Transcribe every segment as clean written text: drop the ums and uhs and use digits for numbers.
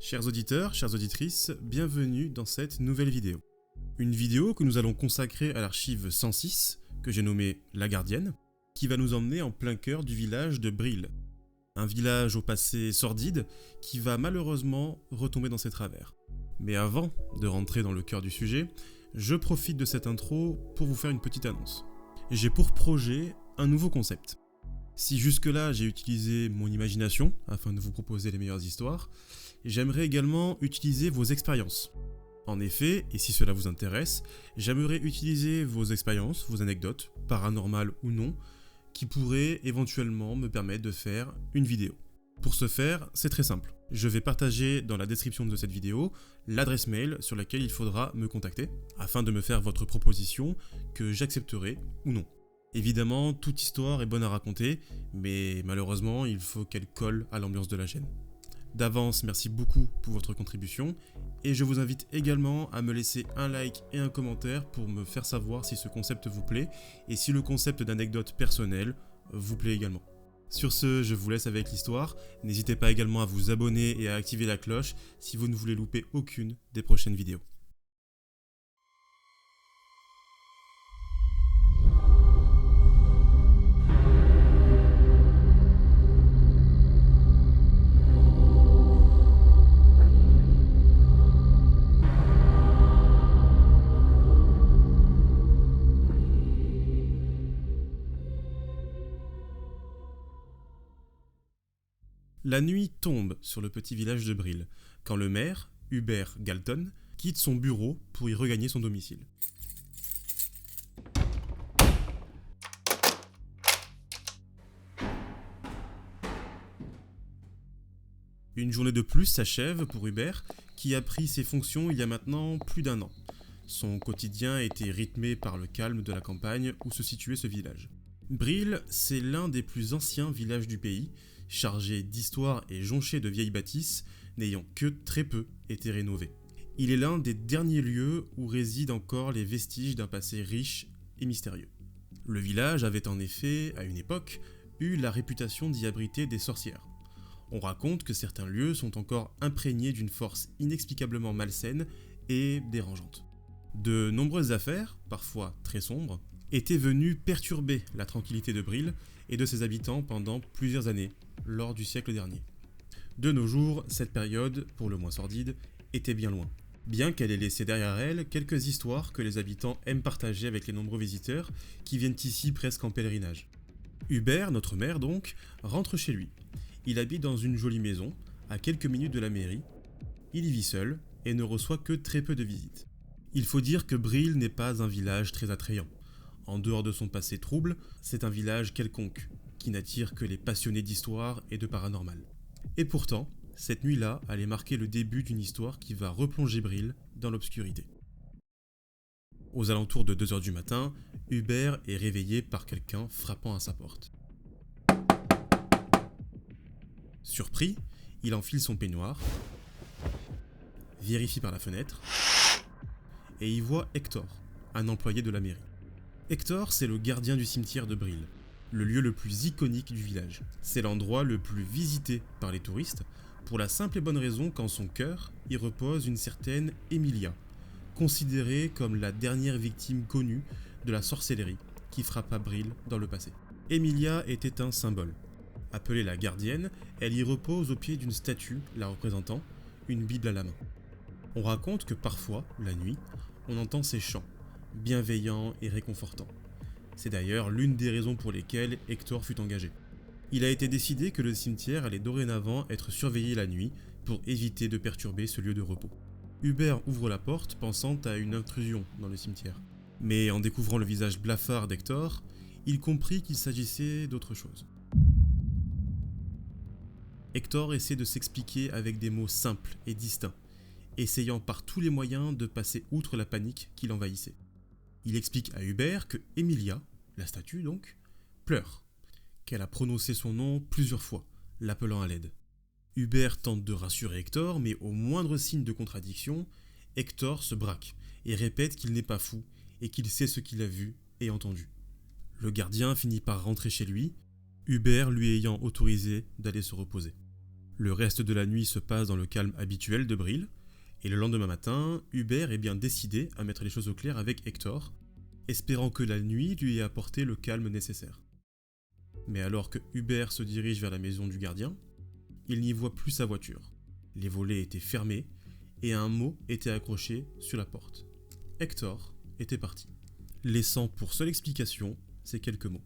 Chers auditeurs, chères auditrices, bienvenue dans cette nouvelle vidéo. Une vidéo que nous allons consacrer à l'archive 106, que j'ai nommée La Gardienne, qui va nous emmener en plein cœur du village de Bryl. Un village au passé sordide qui va malheureusement retomber dans ses travers. Mais avant de rentrer dans le cœur du sujet, je profite de cette intro pour vous faire une petite annonce. J'ai pour projet un nouveau concept. Si jusque-là j'ai utilisé mon imagination afin de vous proposer les meilleures histoires, j'aimerais également utiliser vos expériences. En effet, et si cela vous intéresse, j'aimerais utiliser vos expériences, vos anecdotes, paranormales ou non, qui pourraient éventuellement me permettre de faire une vidéo. Pour ce faire, c'est très simple. Je vais partager dans la description de cette vidéo l'adresse mail sur laquelle il faudra me contacter, afin de me faire votre proposition que j'accepterai ou non. Évidemment, toute histoire est bonne à raconter, mais malheureusement, il faut qu'elle colle à l'ambiance de la chaîne. D'avance, merci beaucoup pour votre contribution, et je vous invite également à me laisser un like et un commentaire pour me faire savoir si ce concept vous plaît, et si le concept d'anecdote personnelle vous plaît également. Sur ce, je vous laisse avec l'histoire, n'hésitez pas également à vous abonner et à activer la cloche si vous ne voulez louper aucune des prochaines vidéos. La nuit tombe sur le petit village de Bryl, quand le maire, Hubert Galton, quitte son bureau pour y regagner son domicile. Une journée de plus s'achève pour Hubert, qui a pris ses fonctions il y a maintenant plus d'un an. Son quotidien était rythmé par le calme de la campagne où se situait ce village. Bryl, c'est l'un des plus anciens villages du pays, chargé d'histoire et jonché de vieilles bâtisses, n'ayant que très peu été rénové. Il est l'un des derniers lieux où résident encore les vestiges d'un passé riche et mystérieux. Le village avait en effet, à une époque, eu la réputation d'y abriter des sorcières. On raconte que certains lieux sont encore imprégnés d'une force inexplicablement malsaine et dérangeante. De nombreuses affaires, parfois très sombres, étaient venues perturber la tranquillité de Bryl et de ses habitants pendant plusieurs années, lors du siècle dernier. De nos jours, cette période, pour le moins sordide, était bien loin. Bien qu'elle ait laissé derrière elle quelques histoires que les habitants aiment partager avec les nombreux visiteurs qui viennent ici presque en pèlerinage. Hubert, notre maire donc, rentre chez lui. Il habite dans une jolie maison, à quelques minutes de la mairie. Il y vit seul et ne reçoit que très peu de visites. Il faut dire que Bryl n'est pas un village très attrayant. En dehors de son passé trouble, c'est un village quelconque, qui n'attire que les passionnés d'histoire et de paranormal. Et pourtant, cette nuit-là allait marquer le début d'une histoire qui va replonger Bryl dans l'obscurité. Aux alentours de 2h du matin, Hubert est réveillé par quelqu'un frappant à sa porte. Surpris, il enfile son peignoir, vérifie par la fenêtre, et y voit Hector, un employé de la mairie. Hector, c'est le gardien du cimetière de Bryl, le lieu le plus iconique du village. C'est l'endroit le plus visité par les touristes, pour la simple et bonne raison qu'en son cœur, y repose une certaine Emilia, considérée comme la dernière victime connue de la sorcellerie qui frappa Bryl dans le passé. Emilia était un symbole. Appelée la gardienne, elle y repose au pied d'une statue la représentant, une Bible à la main. On raconte que parfois, la nuit, on entend ses chants, bienveillants et réconfortants. C'est d'ailleurs l'une des raisons pour lesquelles Hector fut engagé. Il a été décidé que le cimetière allait dorénavant être surveillé la nuit pour éviter de perturber ce lieu de repos. Hubert ouvre la porte pensant à une intrusion dans le cimetière. Mais en découvrant le visage blafard d'Hector, il comprit qu'il s'agissait d'autre chose. Hector essaie de s'expliquer avec des mots simples et distincts, essayant par tous les moyens de passer outre la panique qui l'envahissait. Il explique à Hubert que Emilia, la statue donc, pleure, qu'elle a prononcé son nom plusieurs fois, l'appelant à l'aide. Hubert tente de rassurer Hector, mais au moindre signe de contradiction, Hector se braque et répète qu'il n'est pas fou et qu'il sait ce qu'il a vu et entendu. Le gardien finit par rentrer chez lui, Hubert lui ayant autorisé d'aller se reposer. Le reste de la nuit se passe dans le calme habituel de Bril, et le lendemain matin, Hubert est bien décidé à mettre les choses au clair avec Hector, espérant que la nuit lui ait apporté le calme nécessaire. Mais alors que Hubert se dirige vers la maison du gardien, il n'y voit plus sa voiture. Les volets étaient fermés et un mot était accroché sur la porte. Hector était parti, laissant pour seule explication ces quelques mots.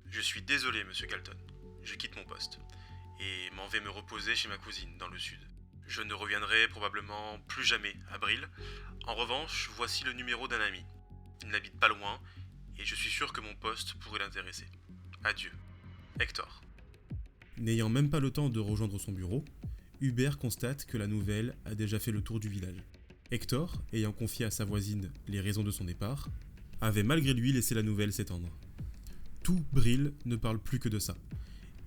Je suis désolé, monsieur Galton. Je quitte mon poste et m'en vais me reposer chez ma cousine dans le sud. Je ne reviendrai probablement plus jamais à Bril. En revanche, voici le numéro d'un ami. Il n'habite pas loin et je suis sûr que mon poste pourrait l'intéresser. Adieu. Hector. N'ayant même pas le temps de rejoindre son bureau, Hubert constate que la nouvelle a déjà fait le tour du village. Hector, ayant confié à sa voisine les raisons de son départ, avait malgré lui laissé la nouvelle s'étendre. Tout Bril ne parle plus que de ça,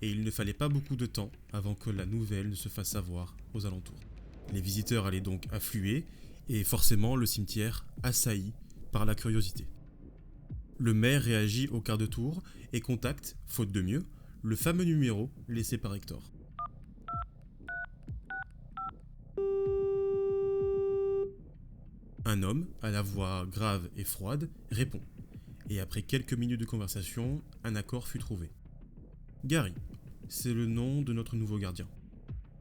et il ne fallait pas beaucoup de temps avant que la nouvelle ne se fasse savoir aux alentours. Les visiteurs allaient donc affluer, et forcément le cimetière assailli par la curiosité. Le maire réagit au quart de tour et contacte, faute de mieux, le fameux numéro laissé par Hector. Un homme, à la voix grave et froide, répond, et après quelques minutes de conversation, un accord fut trouvé. Gary, c'est le nom de notre nouveau gardien.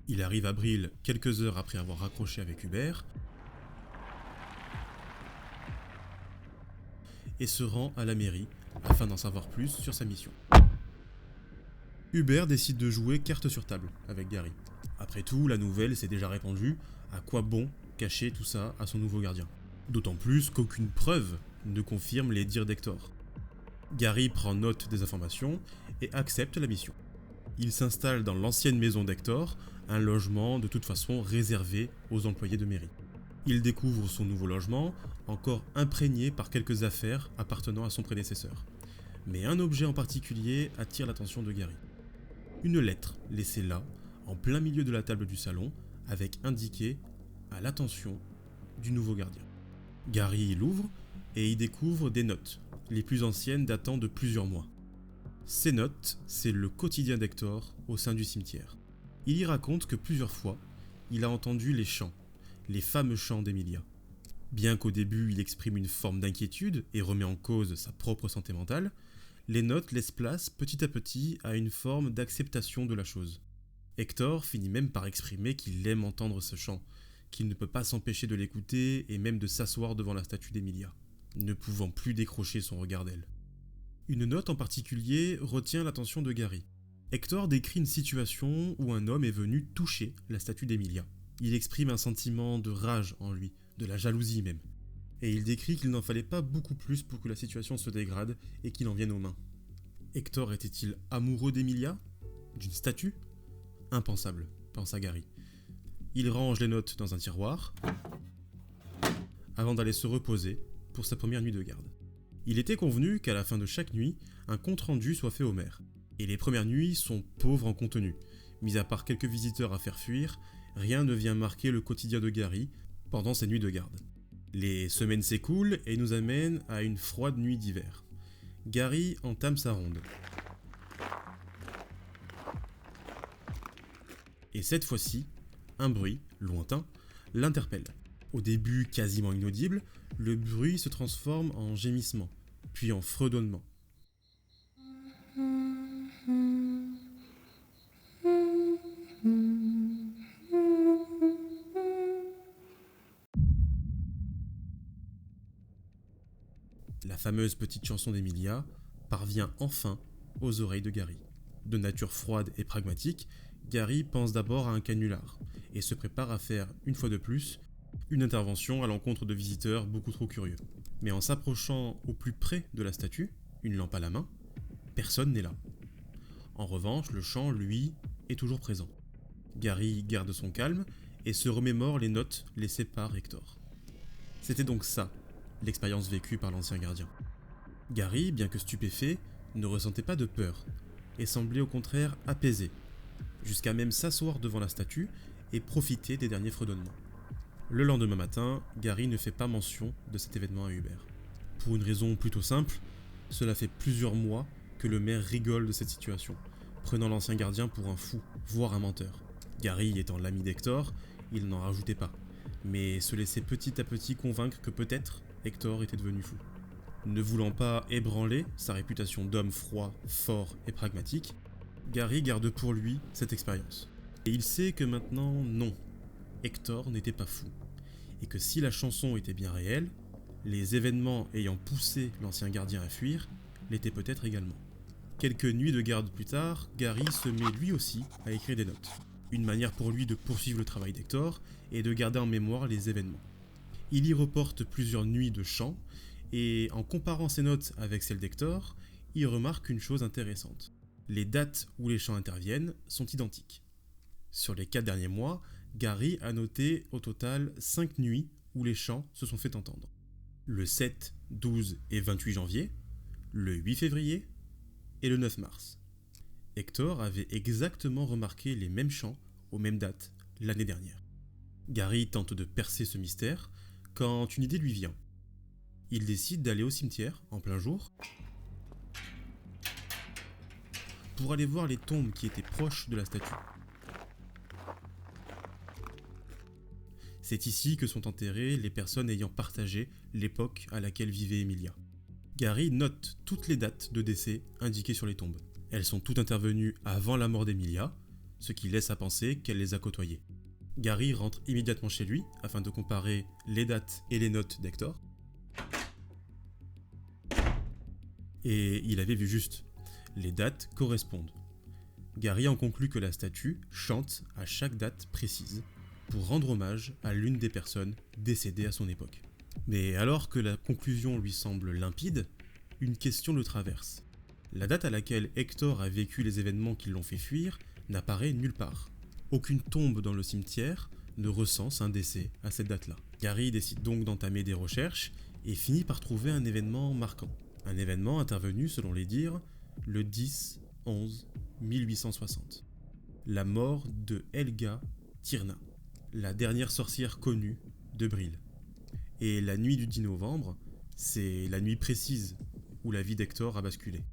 Il arrive à Bril quelques heures après avoir raccroché avec Hubert, et se rend à la mairie afin d'en savoir plus sur sa mission. Hubert décide de jouer carte sur table avec Gary. Après tout, la nouvelle s'est déjà répandue, à quoi bon cacher tout ça à son nouveau gardien? D'autant plus qu'aucune preuve ne confirme les dires d'Hector. Gary prend note des informations et accepte la mission. Il s'installe dans l'ancienne maison d'Hector, un logement de toute façon réservé aux employés de mairie. Il découvre son nouveau logement, encore imprégné par quelques affaires appartenant à son prédécesseur. Mais un objet en particulier attire l'attention de Gary. Une lettre laissée là, en plein milieu de la table du salon, avec indiqué « à l'attention du nouveau gardien ». Gary l'ouvre et y découvre des notes, les plus anciennes datant de plusieurs mois. Ces notes, c'est le quotidien d'Hector au sein du cimetière. Il y raconte que plusieurs fois, il a entendu les chants, les fameux chants d'Emilia. Bien qu'au début il exprime une forme d'inquiétude et remet en cause sa propre santé mentale, les notes laissent place petit à petit à une forme d'acceptation de la chose. Hector finit même par exprimer qu'il aime entendre ce chant, qu'il ne peut pas s'empêcher de l'écouter et même de s'asseoir devant la statue d'Emilia, ne pouvant plus décrocher son regard d'elle. Une note en particulier retient l'attention de Gary. Hector décrit une situation où un homme est venu toucher la statue d'Emilia. Il exprime un sentiment de rage en lui, de la jalousie même. Et il décrit qu'il n'en fallait pas beaucoup plus pour que la situation se dégrade et qu'il en vienne aux mains. Hector était-il amoureux d'Emilia? D'une statue? Impensable, pensa Gary. Il range les notes dans un tiroir avant d'aller se reposer pour sa première nuit de garde. Il était convenu qu'à la fin de chaque nuit, un compte-rendu soit fait au maire. Et les premières nuits sont pauvres en contenu. Mis à part quelques visiteurs à faire fuir, rien ne vient marquer le quotidien de Gary pendant ces nuits de garde. Les semaines s'écoulent et nous amènent à une froide nuit d'hiver. Gary entame sa ronde. Et cette fois-ci, un bruit, lointain, l'interpelle. Au début quasiment inaudible, le bruit se transforme en gémissement, puis en fredonnement. La fameuse petite chanson d'Emilia parvient enfin aux oreilles de Gary. De nature froide et pragmatique, Gary pense d'abord à un canular et se prépare à faire, une fois de plus, une intervention à l'encontre de visiteurs beaucoup trop curieux. Mais en s'approchant au plus près de la statue, une lampe à la main, personne n'est là. En revanche, le chant, lui, est toujours présent. Gary garde son calme et se remémore les notes laissées par Hector. C'était donc ça, l'expérience vécue par l'ancien gardien. Gary, bien que stupéfait, ne ressentait pas de peur et semblait au contraire apaisé, jusqu'à même s'asseoir devant la statue et profiter des derniers fredonnements. Le lendemain matin, Gary ne fait pas mention de cet événement à Hubert. Pour une raison plutôt simple, cela fait plusieurs mois que le maire rigole de cette situation, prenant l'ancien gardien pour un fou, voire un menteur. Gary étant l'ami d'Hector, il n'en rajoutait pas, mais se laissait petit à petit convaincre que peut-être Hector était devenu fou. Ne voulant pas ébranler sa réputation d'homme froid, fort et pragmatique, Gary garde pour lui cette expérience. Et il sait que maintenant, non, Hector n'était pas fou, et que si la chanson était bien réelle, les événements ayant poussé l'ancien gardien à fuir l'étaient peut-être également. Quelques nuits de garde plus tard, Gary se met lui aussi à écrire des notes. Une manière pour lui de poursuivre le travail d'Hector et de garder en mémoire les événements. Il y reporte plusieurs nuits de chant, et en comparant ses notes avec celles d'Hector, il remarque une chose intéressante. Les dates où les chants interviennent sont identiques. Sur les 4 derniers mois, Gary a noté au total 5 nuits où les chants se sont fait entendre. Le 7, 12 et 28 janvier, le 8 février et le 9 mars. Hector avait exactement remarqué les mêmes chants aux mêmes dates l'année dernière. Gary tente de percer ce mystère quand une idée lui vient. Il décide d'aller au cimetière en plein jour pour aller voir les tombes qui étaient proches de la statue. C'est ici que sont enterrées les personnes ayant partagé l'époque à laquelle vivait Emilia. Gary note toutes les dates de décès indiquées sur les tombes. Elles sont toutes intervenues avant la mort d'Emilia, ce qui laisse à penser qu'elle les a côtoyées. Gary rentre immédiatement chez lui afin de comparer les dates et les notes d'Hector. Et il avait vu juste. Les dates correspondent. Gary en conclut que la statue chante à chaque date précise pour rendre hommage à l'une des personnes décédées à son époque. Mais alors que la conclusion lui semble limpide, une question le traverse. La date à laquelle Hector a vécu les événements qui l'ont fait fuir n'apparaît nulle part. Aucune tombe dans le cimetière ne recense un décès à cette date-là. Gary décide donc d'entamer des recherches et finit par trouver un événement marquant. Un événement intervenu, selon les dires, le 10-11-1860. La mort de Helga Tyrna, la dernière sorcière connue de Brill. Et la nuit du 10 novembre, c'est la nuit précise où la vie d'Hector a basculé.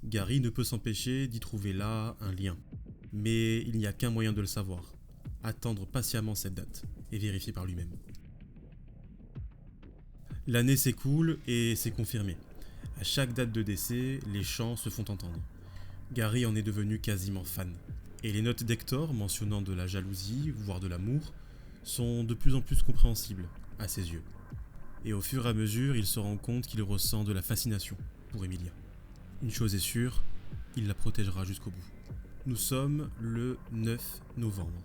Gary ne peut s'empêcher d'y trouver là un lien. Mais il n'y a qu'un moyen de le savoir, attendre patiemment cette date et vérifier par lui-même. L'année s'écoule et c'est confirmé. À chaque date de décès, les chants se font entendre. Gary en est devenu quasiment fan. Et les notes d'Hector mentionnant de la jalousie, voire de l'amour, sont de plus en plus compréhensibles à ses yeux. Et au fur et à mesure, il se rend compte qu'il ressent de la fascination pour Emilia. Une chose est sûre, il la protégera jusqu'au bout. Nous sommes le 9 novembre.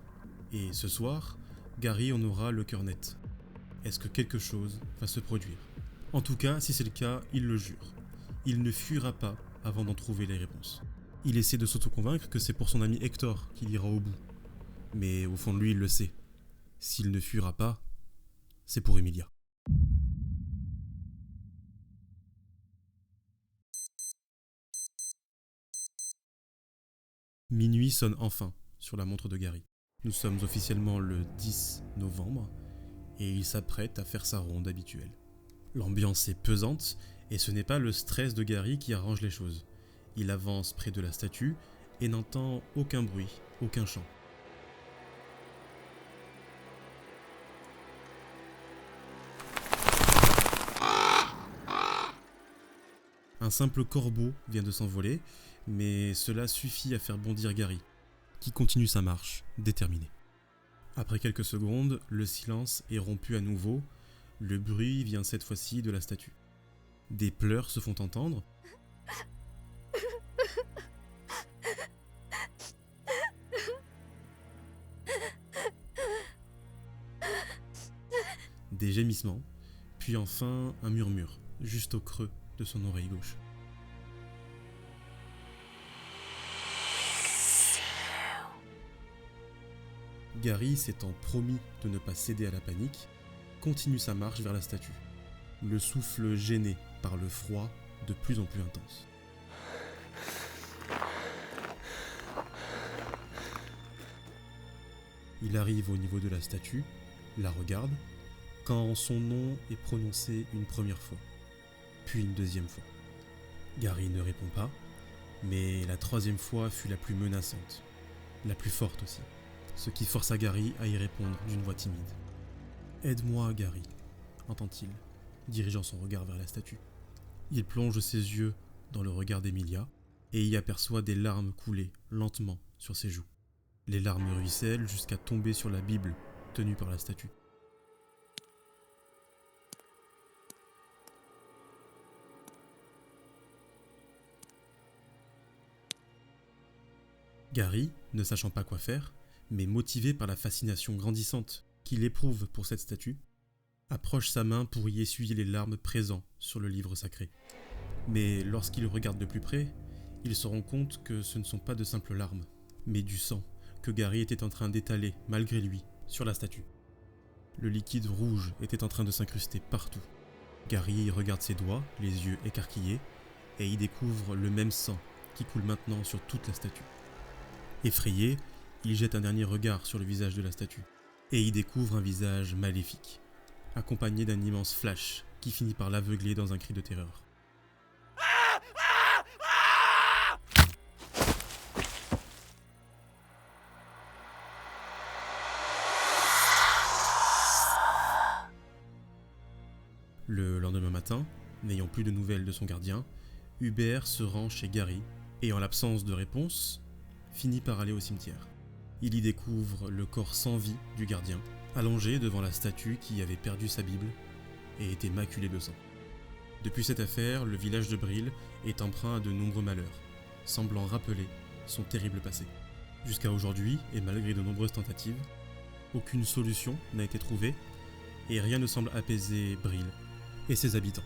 Et ce soir, Gary en aura le cœur net. Est-ce que quelque chose va se produire ? En tout cas, si c'est le cas, il le jure. Il ne fuira pas avant d'en trouver les réponses. Il essaie de s'auto-convaincre que c'est pour son ami Hector qu'il ira au bout. Mais au fond de lui, il le sait. S'il ne fuira pas, c'est pour Emilia. Minuit sonne enfin sur la montre de Gary. Nous sommes officiellement le 10 novembre et il s'apprête à faire sa ronde habituelle. L'ambiance est pesante et ce n'est pas le stress de Gary qui arrange les choses. Il avance près de la statue et n'entend aucun bruit, aucun chant. Un simple corbeau vient de s'envoler, mais cela suffit à faire bondir Gary, qui continue sa marche, déterminé. Après quelques secondes, le silence est rompu à nouveau. Le bruit vient cette fois-ci de la statue. Des pleurs se font entendre. Des gémissements, puis enfin un murmure, juste au creux de son oreille gauche. Gary, s'étant promis de ne pas céder à la panique, continue sa marche vers la statue, le souffle gêné par le froid de plus en plus intense. Il arrive au niveau de la statue, la regarde, quand son nom est prononcé une première fois, puis une deuxième fois. Gary ne répond pas, mais la troisième fois fut la plus menaçante, la plus forte aussi. ce qui força Gary à y répondre d'une voix timide. « Aide-moi, Gary », entend-il, dirigeant son regard vers la statue. Il plonge ses yeux dans le regard d'Emilia et y aperçoit des larmes couler lentement sur ses joues. Les larmes ruissellent jusqu'à tomber sur la Bible tenue par la statue. Gary, ne sachant pas quoi faire, mais motivé par la fascination grandissante qu'il éprouve pour cette statue, approche sa main pour y essuyer les larmes présentes sur le livre sacré. Mais lorsqu'il regarde de plus près, il se rend compte que ce ne sont pas de simples larmes, mais du sang que Gary était en train d'étaler, malgré lui, sur la statue. Le liquide rouge était en train de s'incruster partout. Gary regarde ses doigts, les yeux écarquillés, et y découvre le même sang qui coule maintenant sur toute la statue. Effrayé, il jette un dernier regard sur le visage de la statue, et y découvre un visage maléfique, accompagné d'un immense flash qui finit par l'aveugler dans un cri de terreur. Le lendemain matin, n'ayant plus de nouvelles de son gardien, Hubert se rend chez Gary et, en l'absence de réponse, finit par aller au cimetière. Il y découvre le corps sans vie du gardien, allongé devant la statue qui avait perdu sa Bible et était maculée de sang. Depuis cette affaire, le village de Brill est empreint de nombreux malheurs, semblant rappeler son terrible passé. Jusqu'à aujourd'hui, et malgré de nombreuses tentatives, aucune solution n'a été trouvée et rien ne semble apaiser Brill et ses habitants.